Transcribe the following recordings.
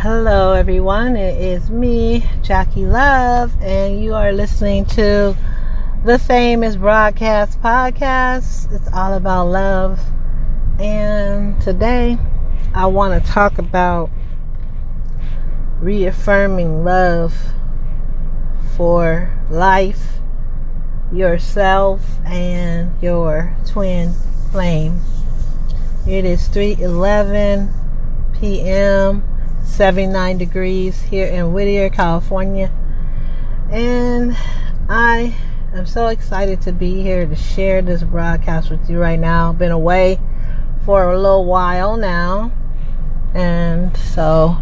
Hello everyone, it is me, Jackee Love, and you are listening to the famous broadcast podcast. It's all about love, and today I want to talk about reaffirming love for life, yourself, and your twin flame. It is 3:11 p.m. 79 degrees here in Whittier, California, and I am so excited to be here to share this broadcast with you right now. Been away for a little while now, and so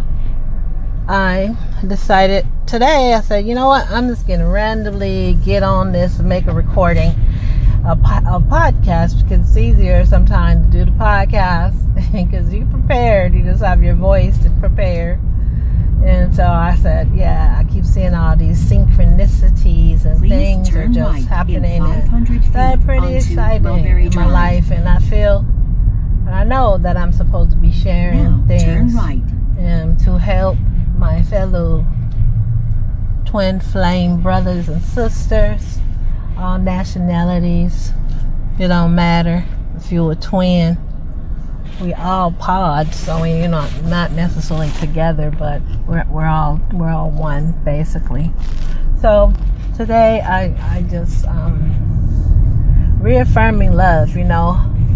I decided today, I said, you know what, I'm just gonna randomly get on this and make a recording, a podcast, because it's easier sometimes to do the podcast because you're prepared, you just have your voice to prepare. And so I said, yeah, I keep seeing all these synchronicities and things are just happening that are pretty exciting in my life, and I know that I'm supposed to be sharing things to help my fellow twin flame brothers and sisters, all nationalities. It don't matter if you're a twin. We all pods, so we're not necessarily together, but we're all one basically. So today I just reaffirming love,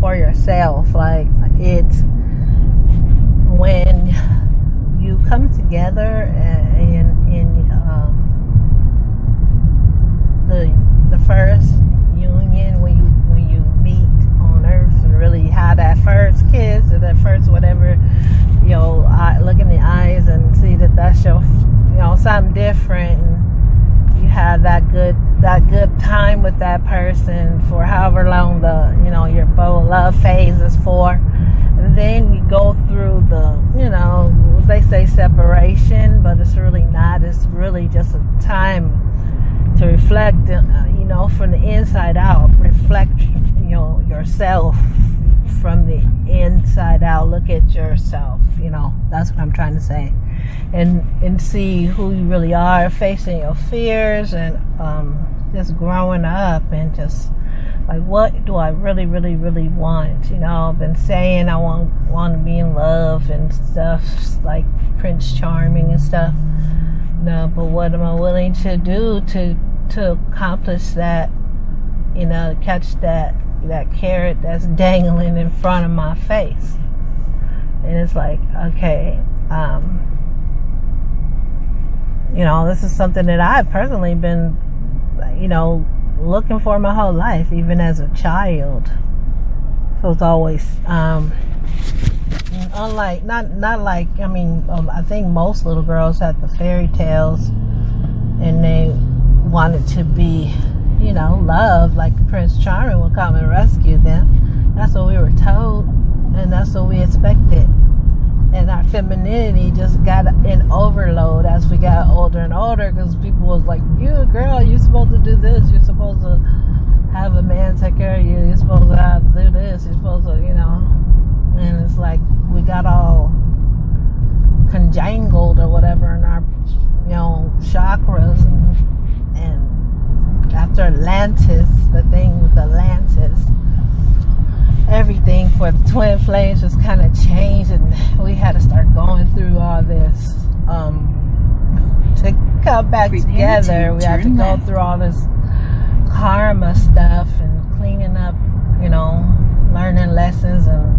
for yourself. Like, it's when you come together in the first union, when you meet on earth and really have that first kiss or that first whatever, look in the eyes and see that that's your something different, and you have that good time with that person for however long your love phase is for. And then you go through they say separation, but it's really not. It's really just a time to reflect, from the inside out. Reflect, yourself from the inside out. Look at yourself, that's what I'm trying to say. And see who you really are, facing your fears, and just growing up, and just like, what do I really, really, really want? I've been saying I want to be in love and stuff, like Prince Charming and stuff. No, but what am I willing to do to accomplish that? Catch that carrot that's dangling in front of my face. And it's like, okay, this is something that I've personally been, looking for my whole life, even as a child. So it's always, unlike, not like, I think most little girls had the fairy tales, and they wanted to be, love, like Prince Charming would come and rescue them. That's what we were told, and that's what we expected. And our femininity just got in overload as we got older and older, because people was like, you girl, you're supposed to do this, you're supposed to have a man take care of you, you're supposed to have to do this, you're supposed to, and it's like we got all conjangled or whatever in our, chakras, and after Atlantis, the thing with Atlantis, everything for the twin flames just kind of changed, and we had to start going through all this to come back together. We had to go through all this karma stuff and cleaning up, learning lessons and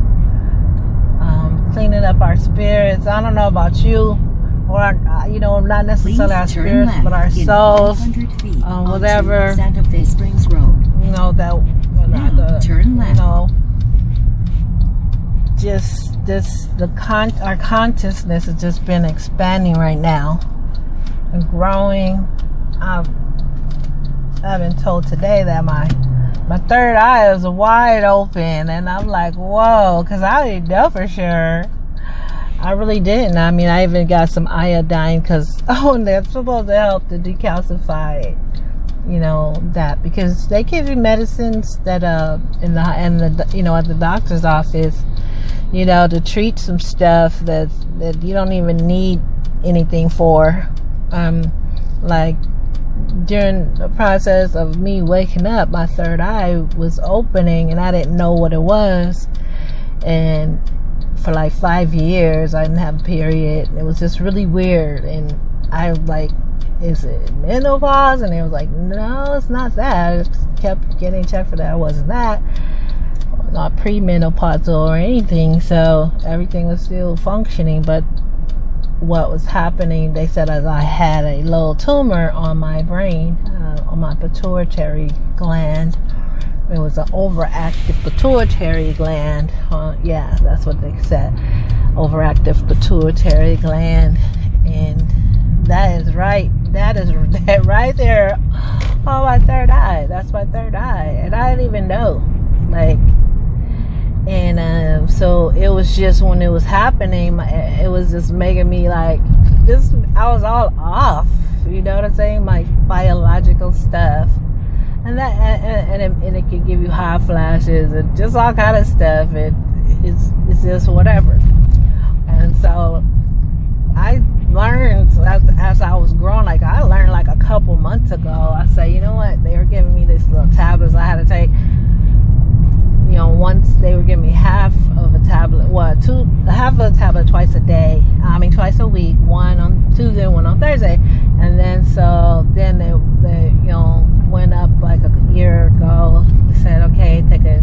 cleaning up our spirits. I don't know about you, or not necessarily our spirits, but our souls, whatever. Santa Fe Springs Road. Turn left. Our consciousness has just been expanding right now and growing. I've been told today that my third eye is wide open, and I'm like, whoa, because I didn't know for sure. I really didn't. I even got some iodine, because that's supposed to help to decalcify, that, because they give you medicines that at the doctor's office, to treat some stuff that you don't even need anything for. Like during the process of me waking up, my third eye was opening and I didn't know what it was. And for like 5 years, I didn't have a period. It was just really weird. And I was like, is it menopause? And it was like, no, it's not that. I just kept getting checked for that. It wasn't that. Not premenopausal or anything. So everything was still functioning. But what was happening, they said, as I had a little tumor on my brain, on my pituitary gland. It was an overactive pituitary gland. Yeah, that's what they said. Overactive pituitary gland. And that is right. That is right there. Oh, my third eye. That's my third eye. And I didn't even know. And so it was just when it was happening, it was just making me like, I was all off. You know what I'm saying? My biological stuff. And that, and it could give you hot flashes and just all kind of stuff. It's just whatever. And so I learned as I was growing. Like I learned like a couple months ago. I say, you know what? They were giving me these little tablets I had to take. Once they were giving me half of a tablet. Half of a tablet twice a week. One on Tuesday and one on Thursday. And then they went up like a year ago. They said, okay, take a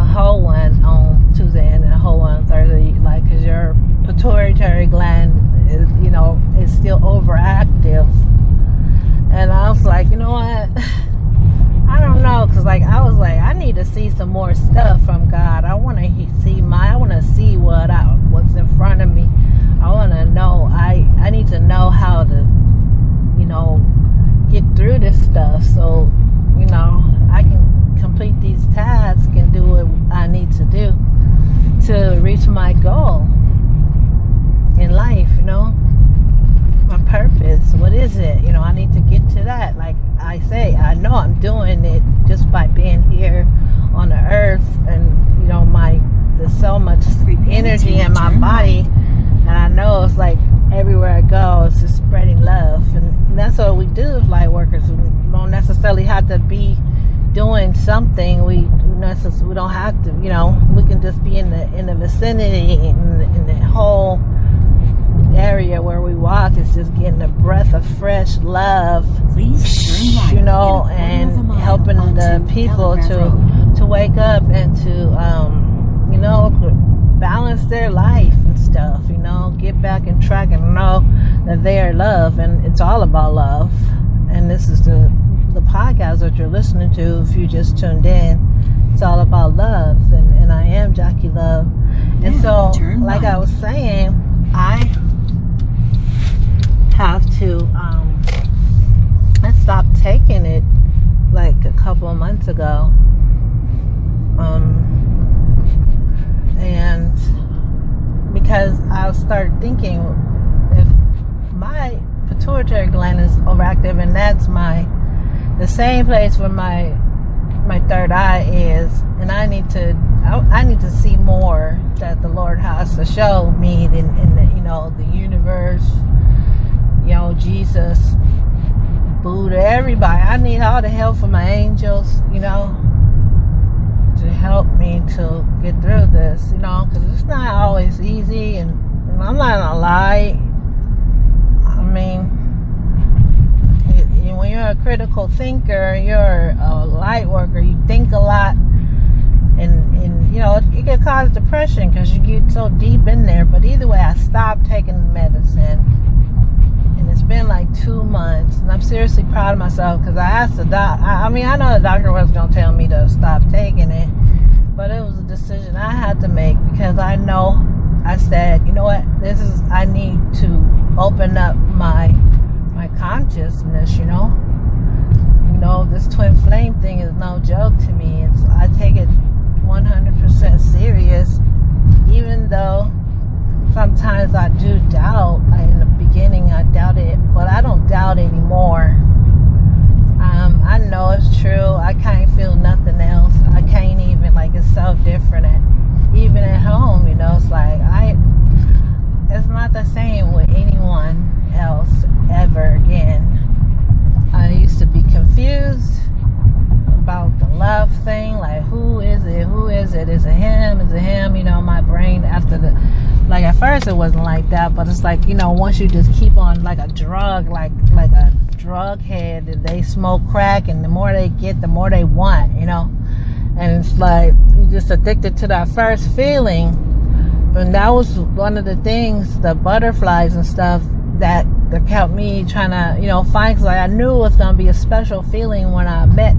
whole one on Tuesday and then a whole one on Thursday, like, because your pituitary gland is still overactive. And I was like, you know what? I don't know, because I was like, I need to see some more stuff from God. I want to see what's in front of me. I want to know. I need to know how to get through this stuff so I can complete these tasks and do what I need to do to reach my goal in life. My purpose, what is it? I need to get to that. Like I say, I know I'm doing it just by being here on the earth, and there's so much energy in my body, and I know it's like everywhere I go, it's just spreading love, and that's what we do as light workers. We don't necessarily have to be doing something. We don't have to. We can just be in the vicinity, in the whole area where we walk. Is just getting a breath of fresh love, and helping the people to wake up and to balance their life and stuff, get back in track and know that they are love, and it's all about love. And this is the podcast that you're listening to. If you just tuned in, it's all about love, and I am Jackee Love. And so, like I was saying, I have to I stopped taking it like a couple of months ago, and because I started thinking, if my pituitary gland is overactive, and that's the same place where my third eye is, and I need to see more that the Lord has to show me in the universe, Jesus, Buddha, everybody. I need all the help from my angels, to help me to get through this, because it's not always easy, and I'm not gonna lie. I mean, when you're a critical thinker, you're a light worker, you think a lot, and it can cause depression because you get so deep in there. But either way, I stopped taking the medicine, and it's been like 2 months, and I'm seriously proud of myself because I asked the doc. I know the doctor was going to tell me to stop taking it, but it was a decision I had to make, because I said, you know what, I need to open up my consciousness. This Twinflame thing is no joke to me. I take it 100% serious, even though sometimes I do doubt. In the beginning I doubted it, but I don't doubt anymore. I know it's true. I can't feel nothing else. I can't even, it's so different. Even at home, at first it wasn't like that, but it's like, you know, once you just keep on like a drug, like a drug head, they smoke crack, and the more they get, the more they want, you know. And it's like you're just addicted to that first feeling. And that was one of the things, the butterflies and stuff, that kept me trying to, you know, find, because I knew it was going to be a special feeling when I met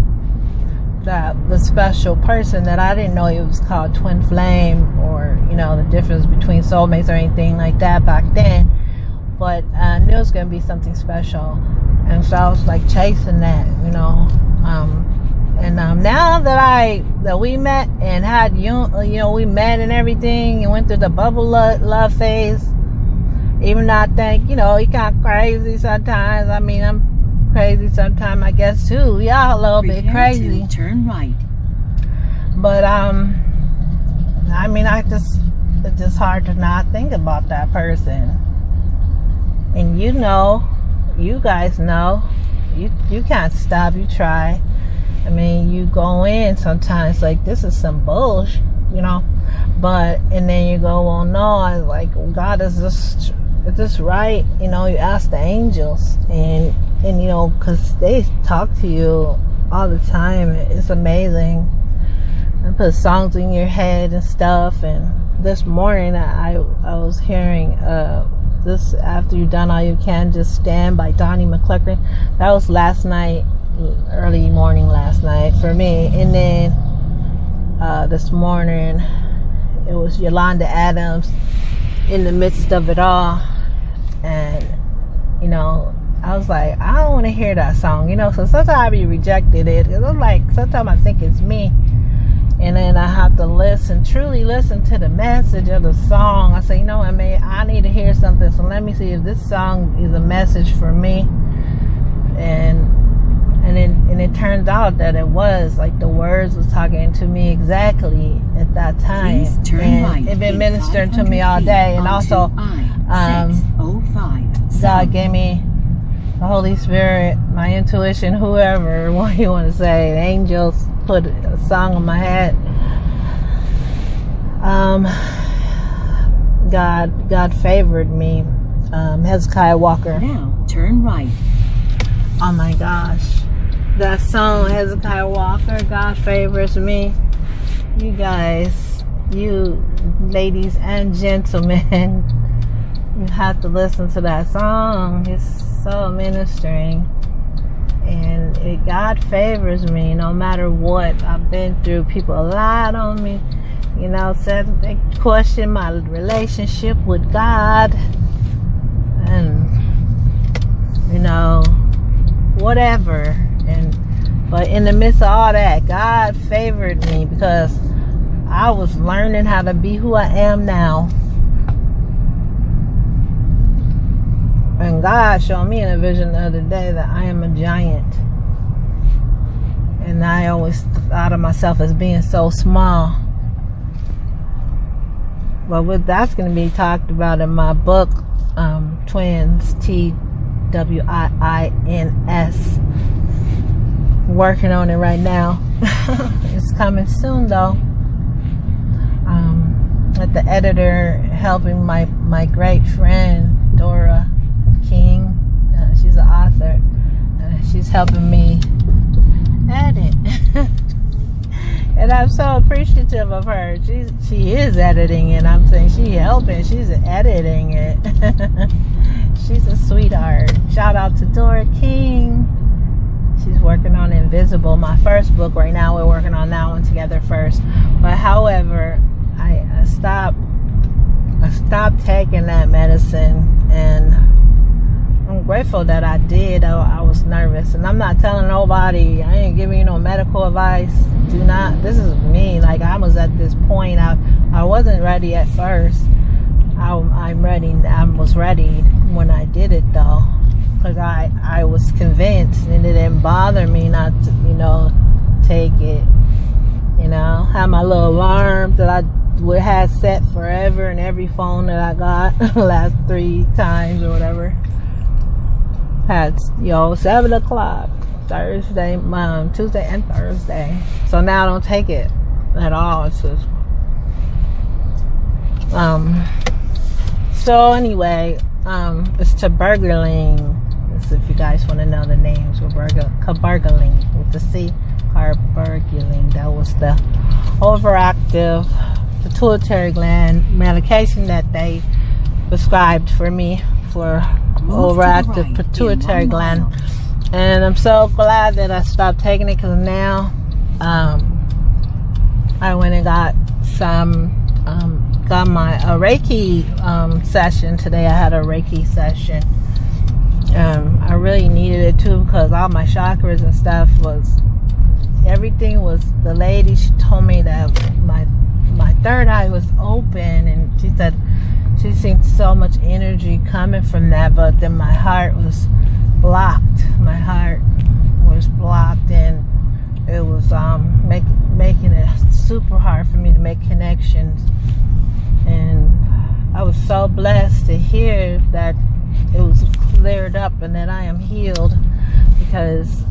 the special person, that I didn't know it was called Twinflame, or, you know, the difference between soulmates or anything like that back then. But I knew it was going to be something special. And so I was like chasing that, you know. And now that we met and had, you know, we met and everything and went through the bubble love phase, even though I think, you know, he kind of crazy sometimes. I mean, I'm crazy sometimes, I guess, too. Y'all a little bit crazy. Turn right. But, I mean, it's just hard to not think about that person. And you know, you guys know, you can't stop, you try. I mean, you go in sometimes like, this is some bullshit, you know, and then you go, well, no, like, God, is this right? You know, you ask the angels, and you know, because they talk to you all the time. It's amazing. And put songs in your head and stuff. And this morning I was hearing this, After You've Done All You Can, Just Stand by Donnie McClurkin. That was last night, early morning last night for me. And then this morning it was Yolanda Adams, In the Midst of It All. And you know, I was like, I don't want to hear that song, you know. So sometimes I be rejected it, because I'm like, sometimes I think it's me, and then I have to truly listen to the message of the song. I say, you know what, man, I need to hear something, so let me see if this song is a message for me. And it turns out that it was, like, the words was talking to me exactly at that time. Please turn and right. It been ministering to me all day. And also God gave me the Holy Spirit, my intuition, whoever, what you want to say, the angels put a song on my head. God favored me. Hezekiah Walker. Now turn right. Oh my gosh, that song, Hezekiah Walker, God favors me. You guys, you ladies and gentlemen, you have to listen to that song. It's so ministering. And God favors me no matter what I've been through. People lied on me, you know, said they questioned my relationship with God, and you know, whatever. But in the midst of all that, God favored me, because I was learning how to be who I am now. And God showed me in a vision the other day that I am a giant. And I always thought of myself as being so small. But that's going to be talked about in my book, Twins, TWIINS. Working on it right now. It's coming soon, though. With the editor helping my great friend Dora King. She's an author. She's helping me edit. And I'm so appreciative of her. She is editing it. I'm saying she helping. She's editing it. She's a sweetheart. Shout out to Dora King. She's working on Invisible, my first book right now. We're working on that one together first. But however, I stopped taking that medicine, and I'm grateful that I did. I was nervous, and I'm not telling nobody. I ain't giving you no medical advice. Do not. This is me. Like, I was at this point. I wasn't ready at first. I'm ready. I was ready when I did it, though, because I was convinced, and it didn't bother me not to, you know, take it. You know, have my little alarm that I had set forever in every phone that I got the last 3 times or whatever. Had, you know, 7 o'clock Thursday, Tuesday and Thursday. So now I don't take it at all. It's just So anyway, it's Tuberculing. If you guys want to know the names, Tuberculing with the C. Tuberculing. That was the overactive pituitary gland medication that they prescribed for me for overactive pituitary gland. And I'm so glad that I stopped taking it, because now I went and got my Reiki session today. I had a Reiki session. I really needed it too, because all my chakras and stuff everything was, the lady, she told me that my third eye was open, and she said she seen so much energy coming from that, but then my heart was blocked. My heart was blocked, and it was making it super hard for me to make connections. And I was so blessed to hear that it was cleared up and that I am healed, because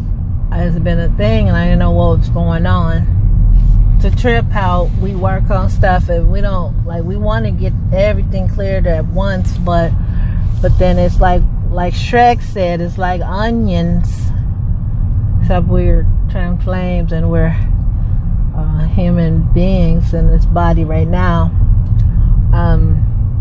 it's been a thing and I didn't know what was going on. To trip how we work on stuff, and we don't, like, we want to get everything cleared at once, but then it's like Shrek said, it's like onions, except we're Twinflames and we're human beings in this body right now.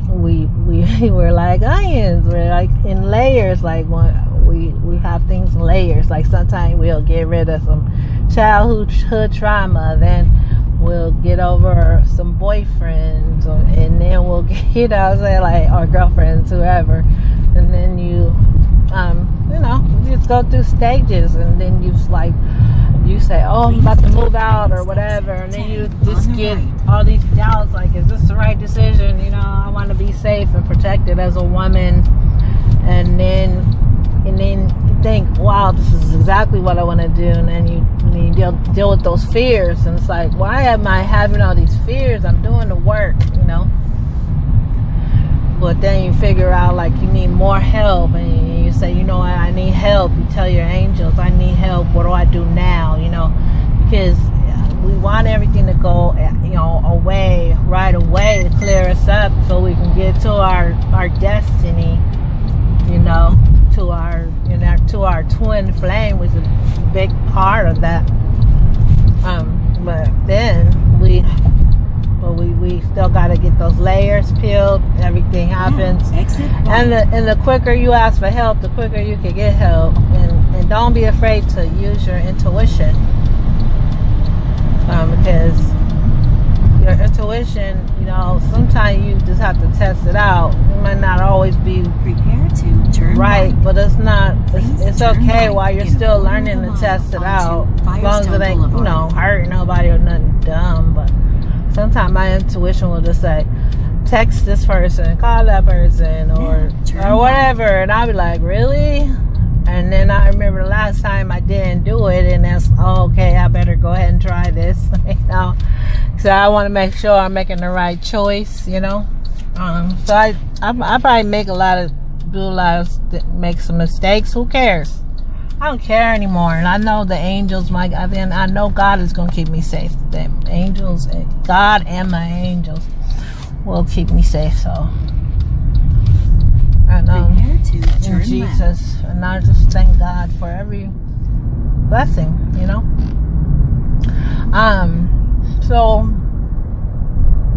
We're like onions. We're like in layers. Like we have things in layers. Like sometimes we'll get rid of some childhood trauma, then we'll get over some boyfriends, and then we'll get, you know, say like, or girlfriends, whoever, and then you just go through stages, and then you say, oh, I'm about to move out or whatever, and then you just get all these doubts, like, is this the right decision? You know, I want to be safe and protected as a woman, and then you think, wow, this is exactly what I want to do, and then you deal with those fears, and it's like, why am I having all these fears? I'm doing the work, you know. But then you figure out, like, you need more help, and you say, you know what, I need help. You tell your angels, I need help. What do I do now? You know, because we want everything to go, you know, away right away to clear us up, so we can get to our destiny. You know, to our twin flame, was a big part of that. But then we still got to get those layers peeled. Everything happens, and the quicker you ask for help, the quicker you can get help. And don't be afraid to use your intuition, because your intuition, you know, sometimes you just have to test it out. It might not always be prepare to turn right, but it's not. It's okay while you're still learning to test it out, as long as it ain't, you know, hurting nobody or nothing dumb. But sometimes my intuition will just say, text this person, call that person, or whatever, and I'll be like, really? And then I remember the last time I didn't do it, and that's, oh, okay, I better go ahead and try this. You know, so I want to make sure I'm making the right choice, you know. So I probably make make some mistakes. Who cares? I don't care anymore, and I know the angels. I know God is gonna keep me safe. The angels, God and my angels, will keep me safe. So, and in Jesus, and I just thank God for every blessing, you know. So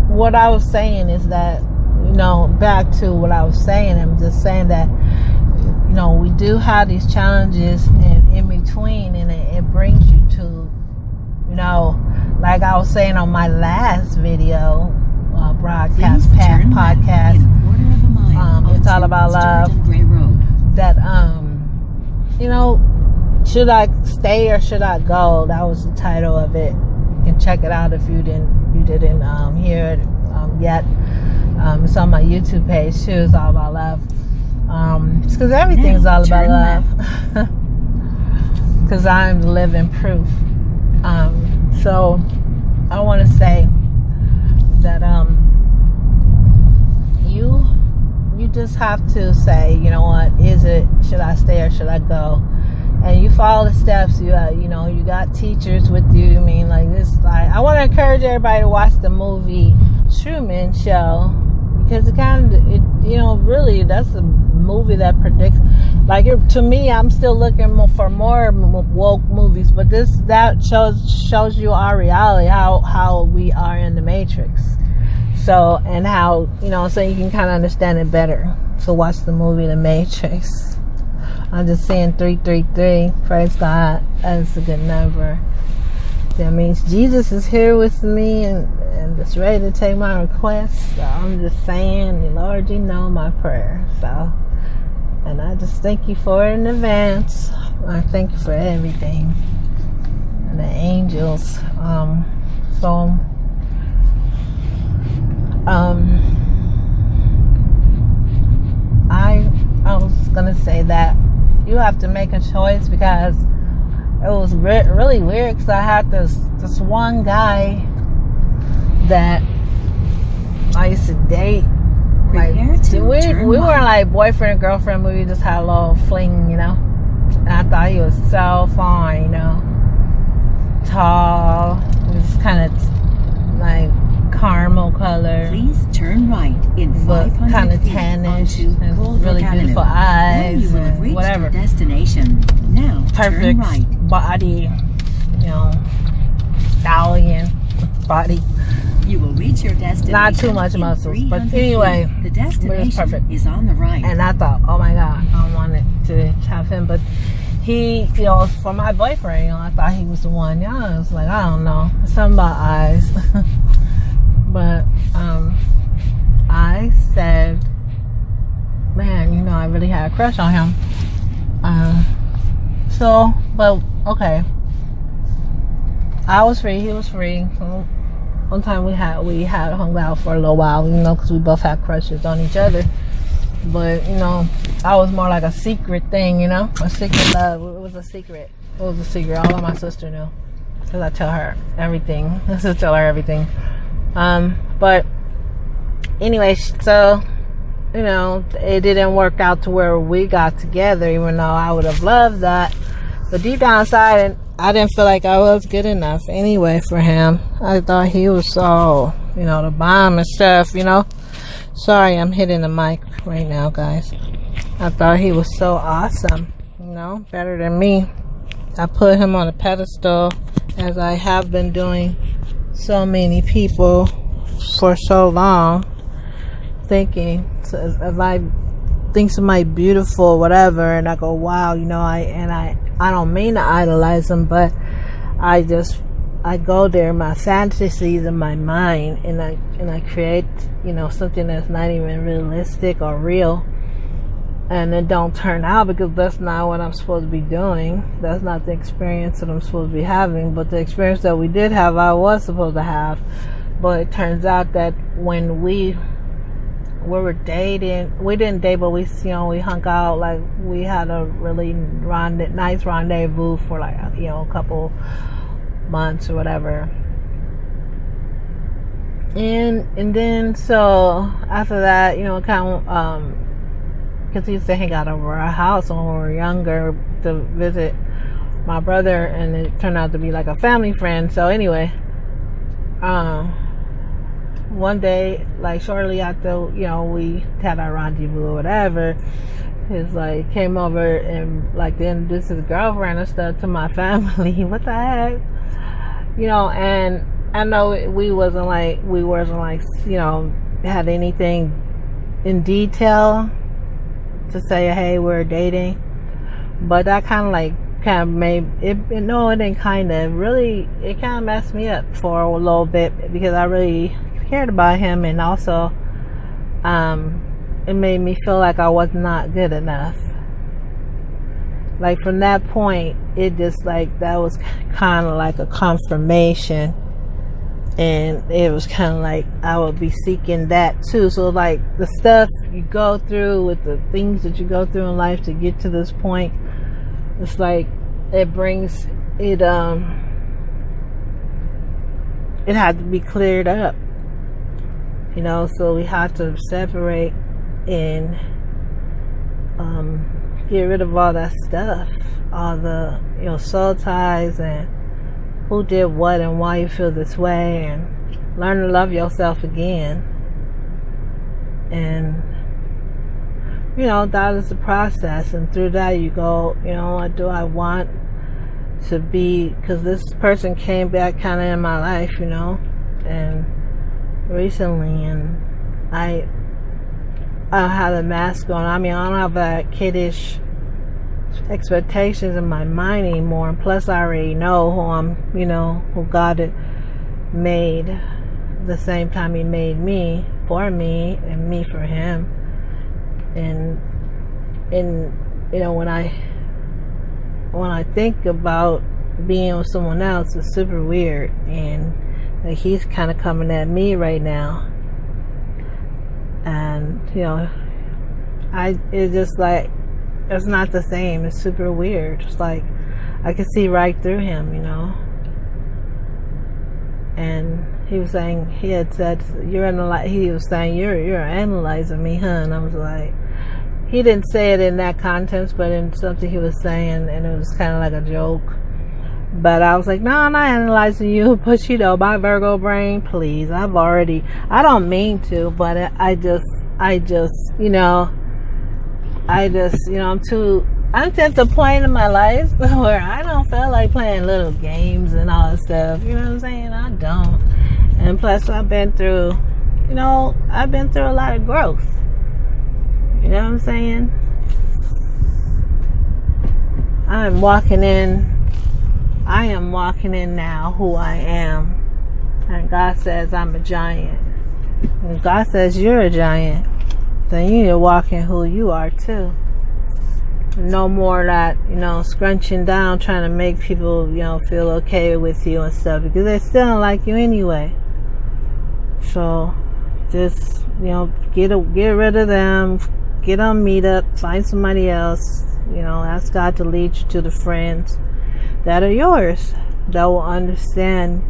what I was saying is that, you know, back to what I was saying, I'm just saying that, you know, we do have these challenges in between, and it brings you to, you know, like I was saying on my last video, podcast, it's all about love, that, you know, should I stay or should I go? That was the title of it. You can check it out if you didn't hear it yet. It's on my YouTube page too. It's all about love. It's because everything's all about love. Because I'm the living proof. So I want to say that you just have to say, you know what, should I stay or should I go? And you follow the steps. You know, you got teachers with you. I mean, like this. I want to encourage everybody to watch the movie Truman Show, because it kind of, you know, really, that's a movie that predicts. Like, to me, I'm still looking for more woke movies, but that shows you our reality, how we are in the Matrix. So, and how, you know, so you can kind of understand it better. So watch the movie The Matrix. I'm just saying 333. Praise God. That's a good number. That means Jesus is here with me and it's ready to take my request. So I'm just saying, Lord, you know my prayer. So, and I just thank you for it in advance. I thank you for everything. And the angels. I was gonna say that you have to make a choice, because it was really weird, because I had this one guy that I used to date. Like, we weren't like boyfriend and girlfriend, but we just had a little fling, you know. And I thought he was so fine, you know, tall, just kind of like caramel color. Please turn right in 500 kind of feet tannish, onto and really beautiful eyes, you will have reached whatever. Your destination. Now Perfect turn right. body, you know, stallion body. You will reach your destination. Not too much muscles, but anyway, the destination perfect. is on the right. And I thought, oh my God, I wanted to have him, but he, you know, for my boyfriend, you know, I thought he was the one. Yeah, I was like, I don't know, something about eyes. But I said, man, you know, I really had a crush on him. But okay, I was free, he was free. So one time we had hung out for a little while, you know, because we both had crushes on each other. But, you know, I was more like a secret thing, you know, a secret love. It was a secret. All of my sister knew, because I tell her everything. I just tell her everything. But anyway, so, you know, it didn't work out to where we got together, even though I would have loved that. But deep down inside, I didn't feel like I was good enough anyway for him. I thought he was so, you know, the bomb and stuff, you know. Sorry, I'm hitting the mic right now, guys. I thought he was so awesome, you know, better than me. I put him on a pedestal, as I have been doing so many people for so long, thinking, so if I think somebody beautiful, whatever, and I go, wow, you know, I don't mean to idolize them, but I go there, my fantasies in my mind, and I create, you know, something that's not even realistic or real, and it don't turn out, because that's not what I'm supposed to be doing. That's not the experience that I'm supposed to be having. But the experience that we did have, I was supposed to have. But it turns out that when we were dating, we didn't date, but we hung out, like we had a really nice rendezvous for like, you know, a couple months or whatever. And then, so after that, you know, kind of, because he used to hang out over our house when we were younger to visit my brother, and it turned out to be like a family friend. So anyway, one day, like shortly after, you know, we had our rendezvous or whatever, he's like, came over and like introduced his girlfriend and stuff to my family. What the heck? You know, and I know we wasn't like, you know, had anything in detail to say, hey, we're dating. But that kind of made it, no, it didn't kind of, really, it kind of messed me up for a little bit, because I really cared about him, and also it made me feel like I was not good enough. Like, from that point, it just, like, that was kind of like a confirmation, and it was kind of like I would be seeking that too. So, like, the stuff you go through, with the things that you go through in life to get to this point, it's like it brings it it had to be cleared up, you know. So we had to separate and get rid of all that stuff, all the, you know, soul ties, and who did what and why you feel this way, and learn to love yourself again. And, you know, that is the process. And through that you go, you know, what do I want to be? Because this person came back kind of in my life, you know, and recently, and I don't have a mask on. I mean, I don't have that kiddish expectations in my mind anymore. And plus, I already know who I'm, you know, who God had made the same time He made me for me and me for Him. And you know, when I think about being with someone else, it's super weird. And like, He's kind of coming at me right now. And, you know, it's just like, it's not the same. It's super weird. It's like, I can see right through him, you know. And he was saying, he had said, he was saying, you're analyzing me, huh? And I was like, he didn't say it in that context, but in something he was saying, and it was kind of like a joke. But I was like, no, I'm not analyzing you. But, you know, my Virgo brain, please. I don't mean to, but I just, you know, I'm at the point in my life where I don't feel like playing little games and all that stuff. You know what I'm saying? I don't. And plus, I've been through a lot of growth. You know what I'm saying? I am walking in now who I am. And God says I'm a giant. And God says you're a giant. Then you need to walk in who you are too. No more that, you know, scrunching down trying to make people, you know, feel okay with you and stuff, because they still don't like you anyway. So just, you know, get rid of them, get on Meetup, find somebody else, you know, ask God to lead you to the friends that are yours, that will understand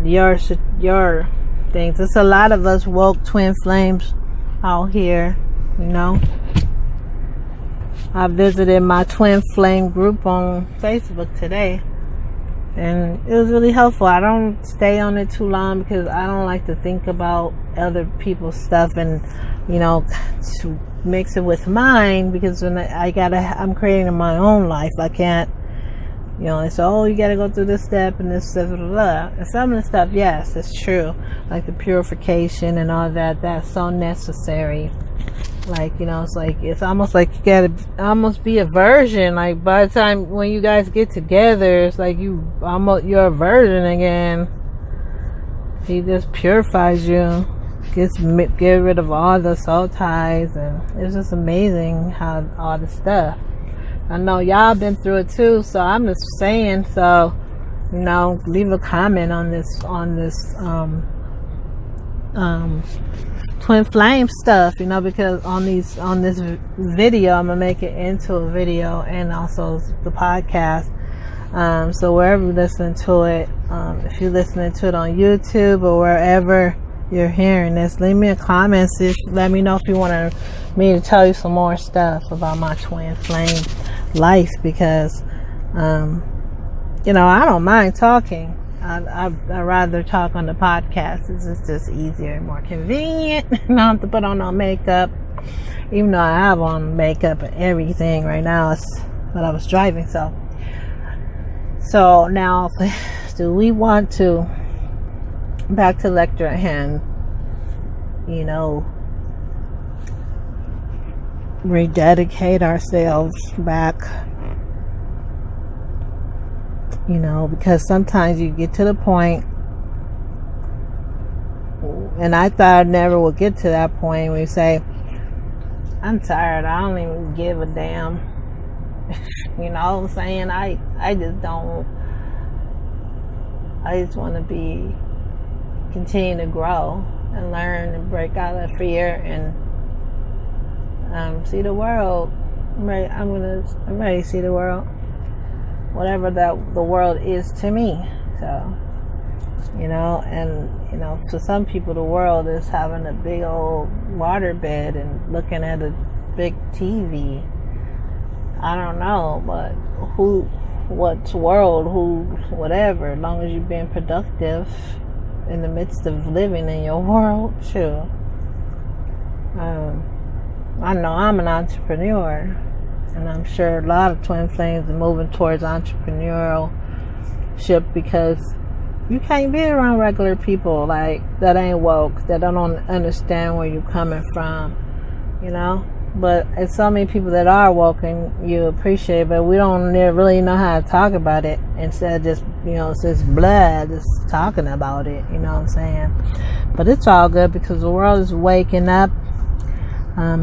your things. There's a lot of us woke twin flames out here, you know. I visited my twin flame group on Facebook today, and it was really helpful. I don't stay on it too long because I don't like to think about other people's stuff and, you know, to mix it with mine, because when I'm creating my own life. I can't, you know, it's, oh, you gotta go through this step and this stuff, and some of the stuff, yes, it's true, like the purification and all that, that's so necessary. Like, you know, it's almost like you gotta almost be a virgin. Like, by the time when you guys get together, it's like you're a virgin again. He just purifies you, get rid of all the soul ties, and it's just amazing how all the stuff. I know y'all been through it too, so I'm just saying. So, you know, leave a comment on this twin flame stuff, you know, because on this video, I'm gonna make it into a video and also the podcast. So wherever you're listening to it, if you're listening to it on YouTube or wherever you're hearing this, leave me a comment. Let me know if you want me to tell you some more stuff about my twin flame life, because you know, I don't mind talking. I'd rather talk on the podcast. It's just easier and more convenient. I don't have to put on no makeup, even though I have on makeup and everything right now. But I was driving, so now, do we want to, back to lecture at hand, you know, rededicate ourselves back, you know, because sometimes you get to the point, and I thought I never would get to that point where you say, I'm tired, I don't even give a damn. You know what I'm saying? I just want to continue to grow and learn and break out of fear and see the world. I'm ready to see the world, whatever the world is to me. So, you know, and, you know, for some people the world is having a big old waterbed and looking at a big TV. I don't know, but what's world, whatever, as long as you're being productive in the midst of living in your world, sure. I know I'm an entrepreneur, and I'm sure a lot of twin flames are moving towards entrepreneurship, because you can't be around regular people like that ain't woke, that don't understand where you're coming from, you know. But it's so many people that are woke and you appreciate it, but we don't really know how to talk about it. Instead of just, it's just blood, just talking about it, you know what I'm saying? But it's all good, because the world is waking up,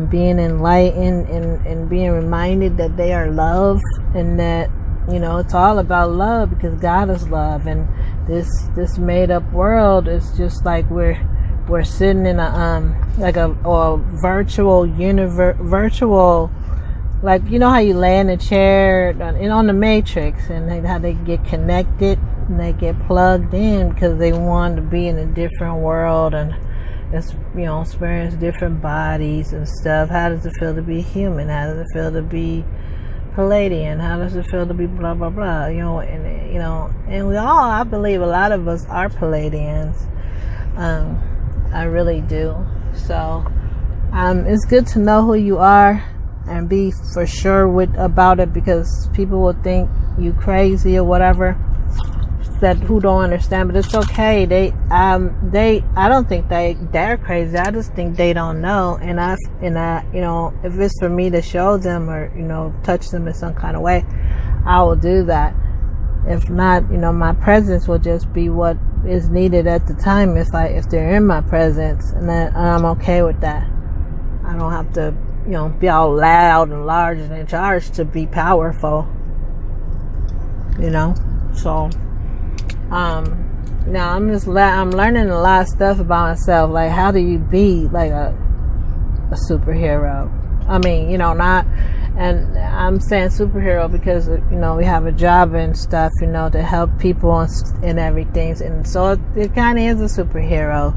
being enlightened, and being reminded that they are love, and that, it's all about love, because God is love. And this made up world is just like we're sitting in a virtual universe, like, how you lay in a chair and on the Matrix, and how they get connected and they get plugged in because they want to be in a different world and experience different bodies and stuff. How does it feel to be human? How does it feel to be Palladian? How does it feel to be blah blah blah? And we all, I believe, a lot of us are Palladians. I really do. So it's good to know who you are and be for sure about it, because people will think you crazy or whatever, that who don't understand. But it's okay. I don't think they're crazy. I just think they don't know. And I if it's for me to show them or touch them in some kind of way, I will do that. If not, my presence will just be what is needed at the time, if they're in my presence, and I'm okay with that. I don't have to be all loud and large and in charge to be powerful, so now I'm learning a lot of stuff about myself, like how do you be like a superhero. I mean, not, and I'm saying superhero because we have a job and stuff, to help people and everything, and so it kind of is a superhero.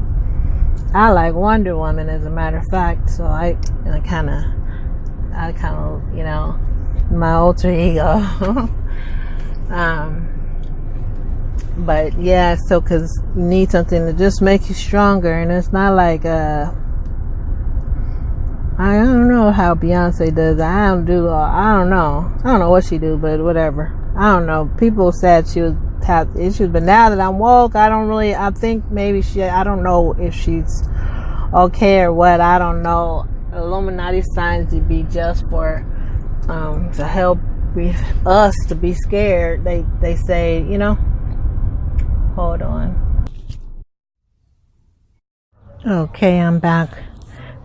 I like Wonder Woman, as a matter of fact, so I kind of my alter ego. But yeah, so because you need something to just make you stronger, and it's not like I don't know how Beyonce does it. I don't know what she do, but whatever. I don't know. People said she would have issues, but now that I'm woke, I think maybe I don't know if she's okay or what. I don't know. Illuminati signs to be just for to help us to be scared. They say, hold on. Okay, I'm back.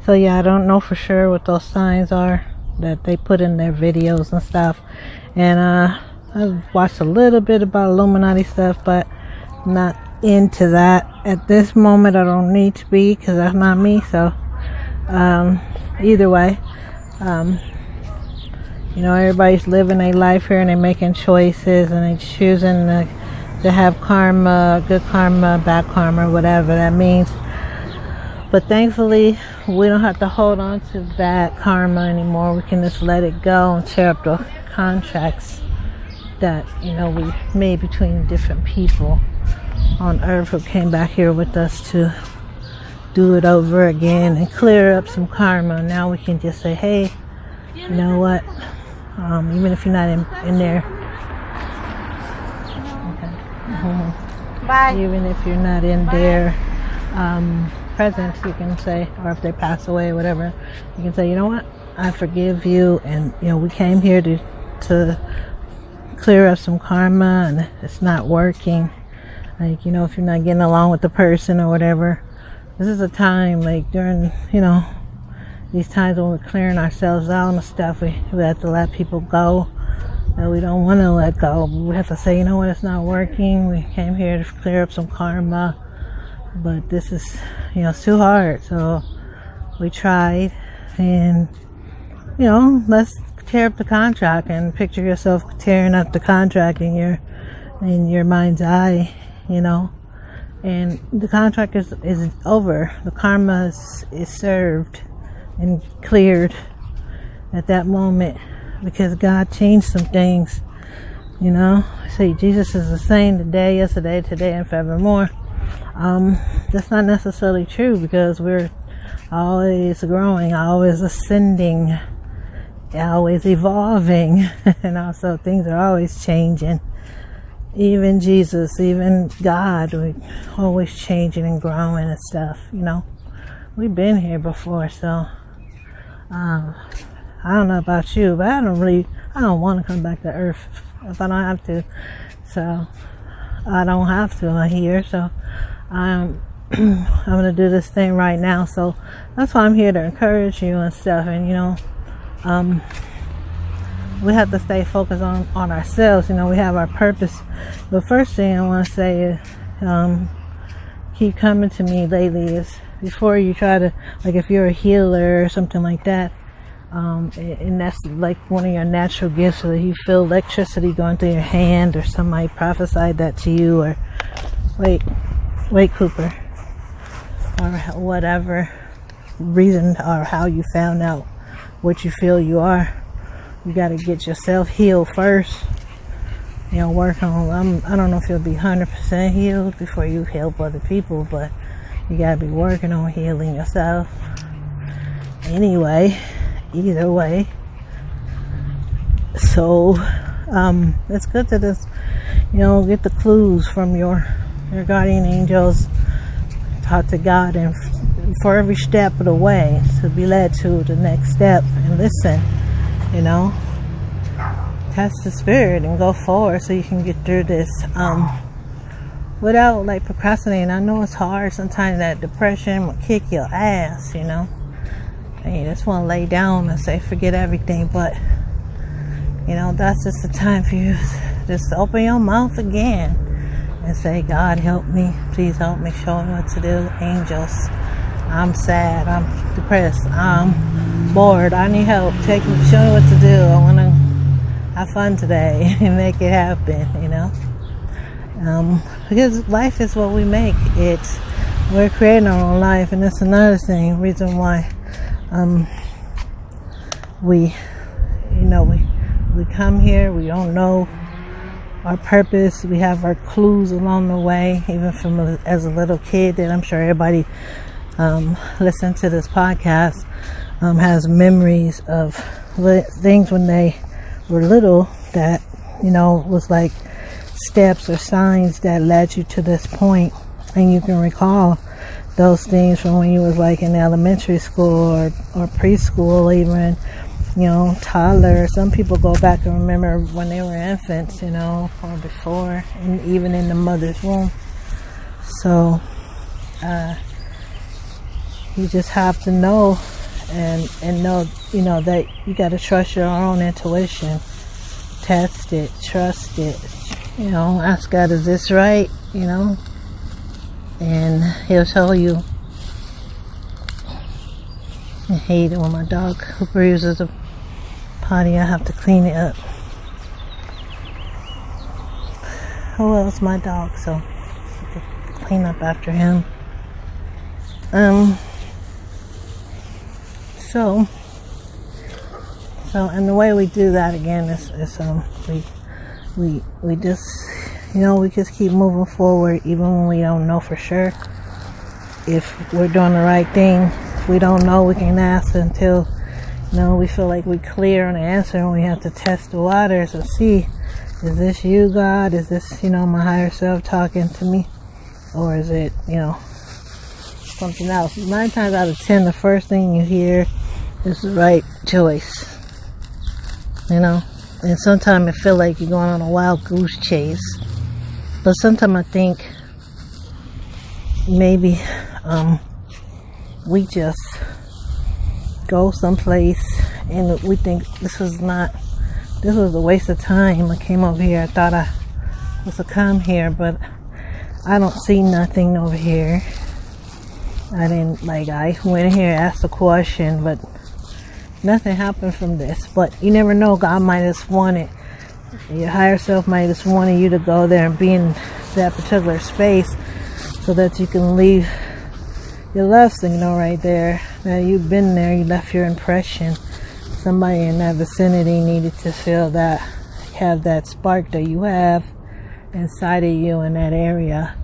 So yeah, I don't know for sure what those signs are that they put in their videos and stuff. And I've watched a little bit about Illuminati stuff, but not into that at this moment. I don't need to be, because that's not me. So either way, everybody's living their life here, and they're making choices, and they're choosing to have karma, good karma, bad karma, whatever that means. But thankfully, we don't have to hold on to bad karma anymore. We can just let it go and tear up the contracts that, we made between different people on earth who came back here with us to do it over again and clear up some karma. Now we can just say, hey, you know what? Even if you're not in there. Okay. Bye. Even if you're not in their presence, you can say, or if they pass away or whatever, you can say, you know what? I forgive you, and we came here to clear up some karma, and it's not working. Like, if you're not getting along with the person or whatever, this is a time, like during, these times when we're clearing ourselves out and stuff, we have to let people go that we don't want to let go. We have to say, you know what, it's not working. We came here to clear up some karma, but this is, it's too hard. So we tried, and, let's tear up the contract, and picture yourself tearing up the contract in your mind's eye, and the contract is over. The karma is served and cleared at that moment, because God changed some things. Say Jesus is the same today, yesterday, today, and forevermore. That's not necessarily true, because we're always growing, always ascending, always evolving. And also things are always changing. Even Jesus, even God, we're always changing and growing and stuff, you know. We've been here before, so I don't know about you, but I don't want to come back to earth if I don't have to. So I don't have to. I'm here, so I'm gonna do this thing right now. So that's why I'm here, to encourage you and stuff. And you know, we have to stay focused on ourselves. You know, we have our purpose. The first thing I want to say is keep coming to me lately. Is before you try to, like, if you're a healer or something like that, and that's like one of your natural gifts, so that you feel electricity going through your hand, or somebody prophesied that to you, or wait Cooper, or whatever reason, or how you found out what you feel you are. You got to get yourself healed first. You know, work on, I don't know if you'll be 100% healed before you help other people, but you got to be working on healing yourself. Anyway, either way. So, it's good to just, you know, get the clues from your guardian angels. Talk to God, and for every step of the way, to be led to the next step, and listen, you know, test the spirit and go forward so you can get through this without like procrastinating. I know it's hard sometimes. That depression will kick your ass, you know, and you just want to lay down and say forget everything. But you know, that's just the time for you just to open your mouth again and say, God, help me, please help me, show me what to do. Angels, I'm sad, I'm depressed, I'm bored, I need help, show me what to do. I want to have fun today and make it happen, you know. Because life is what we make it. We're creating our own life, and that's another thing, reason why we come here. We don't know our purpose. We have our clues along the way, even from as a little kid. That I'm sure everybody listening to this podcast has memories of things when they were little, that, you know, was like steps or signs that led you to this point, and you can recall those things from when you was like in elementary school or preschool, even, you know, toddler. Some people go back and remember when they were infants, you know, or before, and even in the mother's womb. So you just have to know and know, you know, that you got to trust your own intuition. Test it, trust it, you know, ask God, is this right, you know, and he'll tell you. I hate it when my dog Cooper uses a potty. I have to clean it up. Oh well, it's my dog, so I have to clean up after him. So and the way we do that again is we just, you know, we just keep moving forward even when we don't know for sure if we're doing the right thing. If we don't know, we can ask until, you know, we feel like we're clear on the answer, and we have to test the waters and see, is this you, God? Is this, you know, my higher self talking to me? Or is it, you know, something else? 9 times out of 10, the first thing you hear is the right choice. You know? And sometimes it feel like you're going on a wild goose chase. But sometimes I think maybe we just go someplace and we think this was a waste of time. I came over here, I thought I was to come here, but I don't see nothing over here. I went here, asked a question, but nothing happened from this. But you never know, God might have wanted, your higher self might have wanted you to go there and be in that particular space so that you can leave your love signal right there. Now you've been there, you left your impression. Somebody in that vicinity needed to feel that, have that spark that you have inside of you in that area.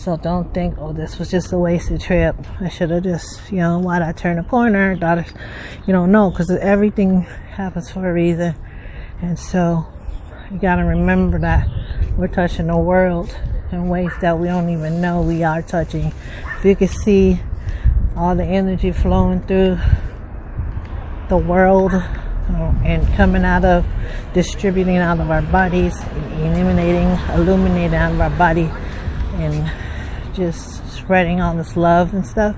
So don't think, oh, this was just a wasted trip. I should have just, why'd I turn the corner? You don't know, because everything happens for a reason. And so you got to remember that we're touching the world in ways that we don't even know we are touching. If you can see all the energy flowing through the world, and coming out of, distributing out of our bodies, illuminating out of our body, and just spreading all this love and stuff.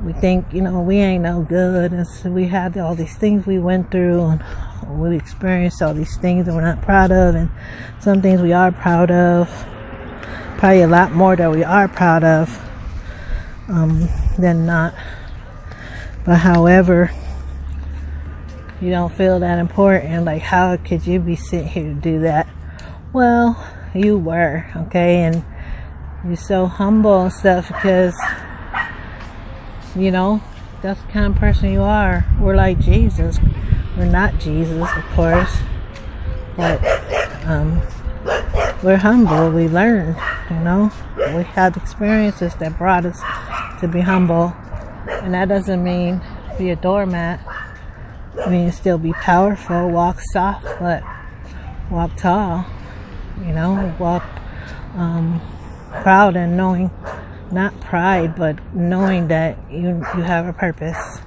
We think, we ain't no good, and so we had all these things we went through, and we experienced all these things that we're not proud of, and some things we are proud of, probably a lot more that we are proud of than not. But however, you don't feel that important. Like, how could you be sitting here to do that? Well, you were, okay? And you're so humble and stuff because, that's the kind of person you are. We're like Jesus. We're not Jesus, of course. But we're humble. We learned, We had experiences that brought us to be humble. And that doesn't mean be a doormat. I mean, still be powerful, walk soft, but walk tall, walk proud and knowing, not pride, but knowing that you have a purpose.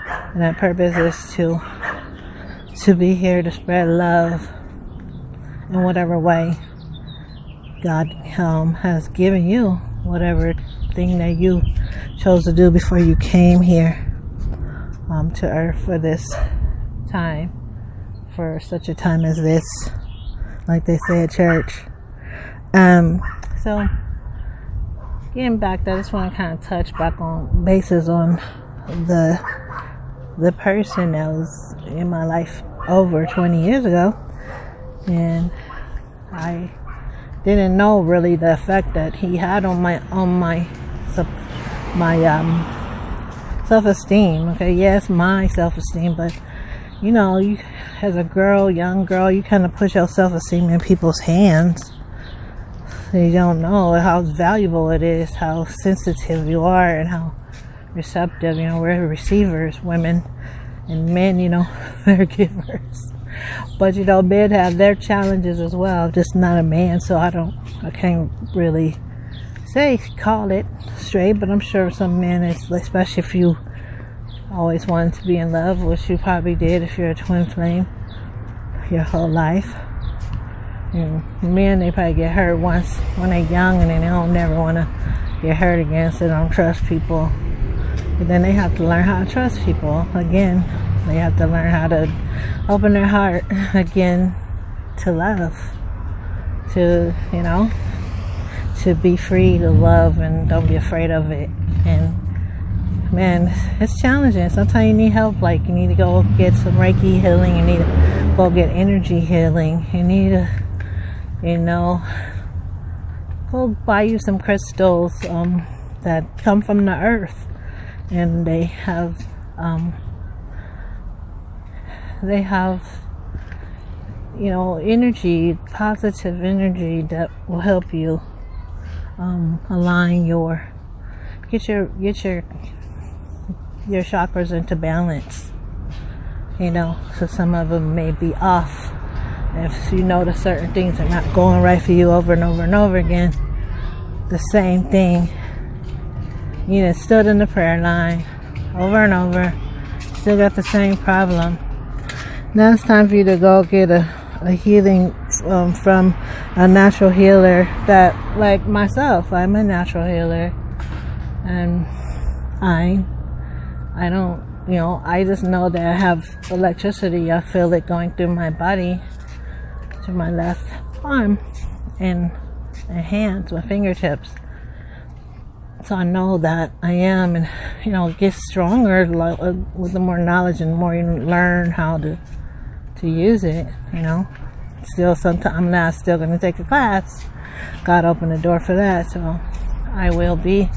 And that purpose is to be here to spread love in whatever way God has given you, whatever thing that you chose to do before you came here to earth for this time, for such a time as this, like they say at church. So getting back to, I just want to kind of touch back on bases on the person that was in my life over 20 years ago, and I didn't know really the effect that he had on my self-esteem. Okay, yes, my self-esteem, but you as a young girl, you kind of put your self-esteem in people's hands. So you don't know how valuable it is, how sensitive you are, and how receptive. We're receivers, women, and men, they're givers. But men have their challenges as well. Just not a man, so I can't really call it straight, but I'm sure some men, especially if you always wanted to be in love, which you probably did if you're a twin flame your whole life. Men, they probably get hurt once when they're young, and then they don't never want to get hurt again, so they don't trust people. But then they have to learn how to trust people again. They have to learn how to open their heart again to love, to to be free to love, and don't be afraid of it. And man, it's challenging. Sometimes you need help. Like, you need to go get some Reiki healing. You need to go get energy healing. You need to, go buy you some crystals that come from the earth, and they have energy, positive energy that will help you align get your chakras into balance. So some of them may be off. If you notice certain things are not going right for you over and over and over again, the same thing, stood in the prayer line over and over, still got the same problem. Now it's time for you to go get a healing from a natural healer that, like myself, I'm a natural healer, and I don't, I just know that I have electricity. I feel it going through my body to my left arm and hands, my fingertips. So I know that I am, and it gets stronger with the more knowledge and more you learn how to use it. Still, sometimes I'm not still going to take a class. God opened the door for that, so I will be,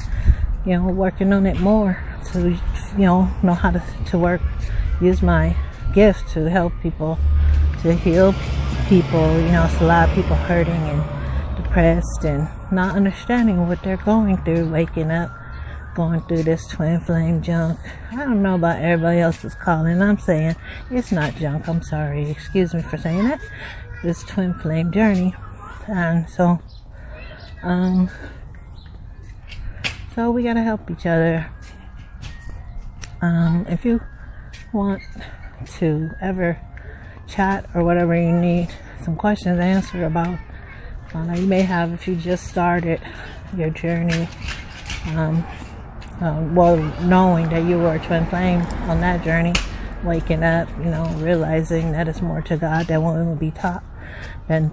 working on it more to, know how to use my gift to help people, to heal people. It's a lot of people hurting and depressed and not understanding what they're going through, waking up, going through this twin flame junk. I don't know about everybody else's calling. I'm saying it's not junk. I'm sorry. Excuse me for saying that. This twin flame journey. And so we gotta help each other. If you want to ever chat or whatever, you need some questions answered about, you may have, if you just started your journey, knowing that you were a twin flame on that journey, waking up, realizing that it's more to God than what will be taught. And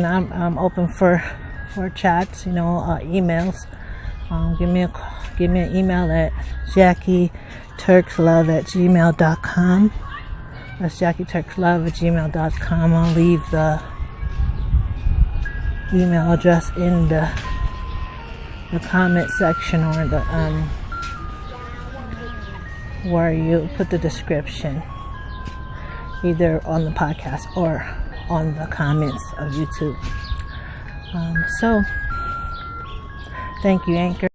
I'm open for chats, emails. Give me an email at jackeeturkslove@gmail.com. That's jackeeturkslove@gmail.com. I'll leave the email address in the comment section, or the where you put the description, either on the podcast or on the comments of YouTube. So thank you, Anchor.